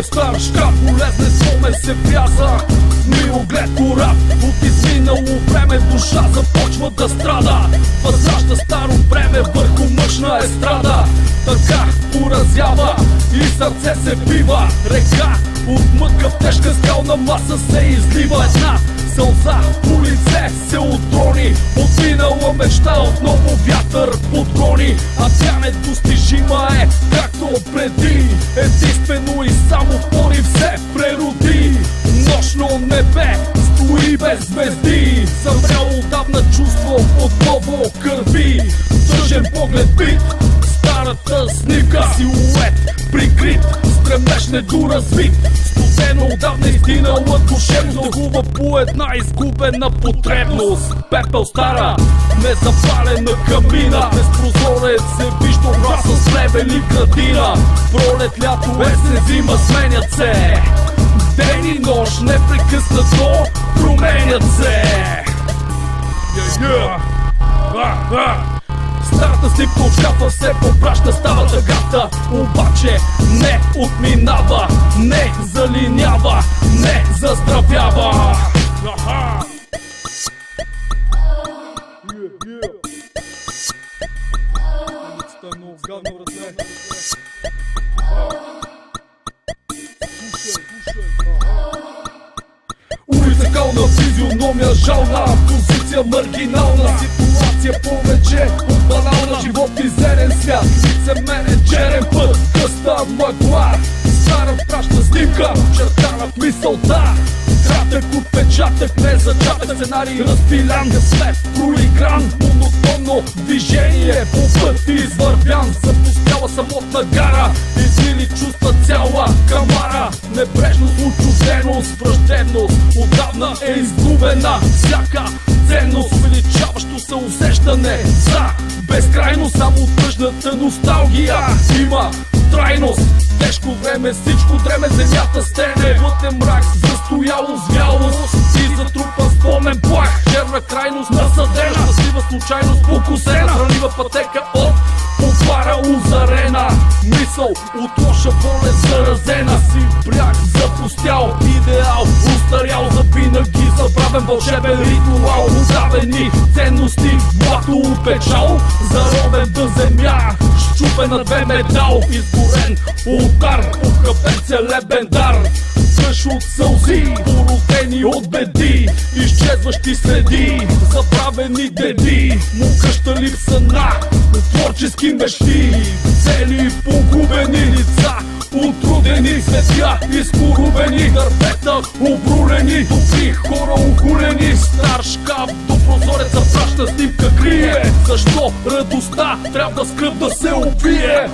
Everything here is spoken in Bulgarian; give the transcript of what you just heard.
в стар шкаф, улезне спомен се вряза милоглед кораб. От изминало време душа започва да страда, възражда старо време върху мъжна естрада. Тъга поразява и сърце се бива, река от мъка в тежка скална маса се излива. Една сълза по лице се отрони, отминала мечта отново вятър подгони. А тя недостижима е, както преди, единствено и само в порив се прероди. Нощно небе стои без звезди, съмряло отдавна чувство отново кърви. Тъжен поглед бит, старата снимка, силует прикрит, стремеж недоразвит. Студено отдавна издинала душевност, губа по една изгубена потребност. Пепел стара, незапалена камина, без прозорец се вижда раса с левели градина. Пролет, лято, есен, зима сменят се, ден и нощ непрекъснато променят се. Старата снимка от шкафа се попраща, става тъгата, обаче не отминава, не залинява, не заздравява. Улица кална, физиономия жална, позиция маргинална, ситуация повече от банална, живот мизерен свят, лицеменен черен път, къста мъгла, стара праща снимка, чертана в мисълта. Кратък отпечатък, не зачатък, сценарий разпилян, късмет проигран, монотонно движение по път извървян. Запустяла самотна гара, излили чувства цяла камара. Небрежност, отчужденост, враждебност, отдавна е изгубена всяка ценност. Увеличаващо се усещане за безкрайно, само тъжната носталгия има трайност. Тежко време, всичко дреме, земята стене, вътре мрак, застояло звялост и затрупан спомен плах. Черна крайност насъдена, щастлива случайност покусена, хранива пътека от поквара озарена. Мисъл от лоша болест заразена, си бряг запустял, идеал устарял, завинаги забравен вълшебен ритуал. Удавени ценности, блато печал, заровен до земя, щупен на две метал. Изгорен ултар, ухъбен целебен дар, кръж от сълзи, породени от беди, изчезващи следи, забравени деди, му къща липса на творчески мечти. Цели погубени лица, отрудени светя, изкорубени дървета, обрулени, добри хора охулени. Стар шкаф до прозореца праща снимка крие, защо радостта трябва скръп да се убие.